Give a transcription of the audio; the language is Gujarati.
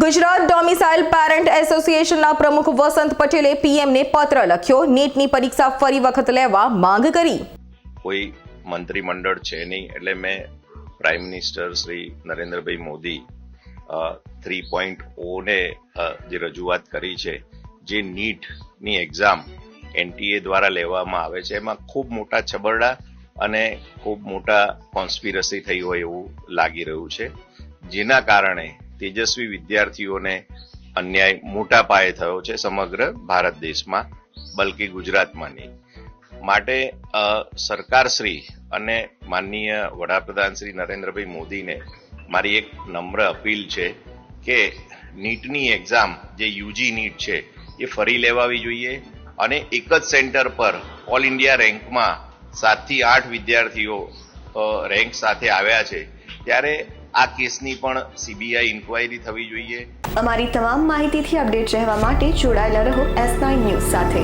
ગુજરાત ડોમિસાઇલ પેરેન્ટ એસોસિએશનના પ્રમુખ વસંત પટેલે પીએમને પત્ર લખ્યો, નીટની પરીક્ષા ફરી વખત લેવા માંગ કરી. કોઈ મંત્રીમંડળ છે નહીં, એટલે મેં પ્રાઇમ મિનિસ્ટર શ્રી નરેન્દ્રભાઈ મોદી 3.0 ને જે રજૂઆત કરી છે, જે નીટની એક્ઝામ એનટીએ દ્વારા લેવામાં આવે છે, એમાં ખૂબ મોટા છબરડા અને ખૂબ મોટા કોન્સ્પિરસી થઈ હોય એવું લાગી રહ્યું છે, જેના કારણે તેજસ્વી વિદ્યાર્થીઓને અન્યાય મોટા પાયે થયો છે સમગ્ર ભારત દેશમાં, બલકે ગુજરાતમાં નહીં. માટે સરકારશ્રી અને માનનીય વડાપ્રધાન શ્રી નરેન્દ્રભાઈ મોદીને મારી એક નમ્ર અપીલ છે કે નીટની એક્ઝામ જે યુજી નીટ છે એ ફરી લેવાવી જોઈએ અને એક જ સેન્ટર પર ઓલ ઇન્ડિયા રેન્કમાં 7 થી 8 વિદ્યાર્થીઓ રેન્ક સાથે આવ્યા છે, ત્યારે આ કેસની પણ સીબીઆઈ ઇન્ક્વાયરી થવી જોઈએ. અમારી તમામ માહિતીથી અપડેટ રહેવા માટે જોડાયેલા રહો S9 ન્યૂઝ સાથે.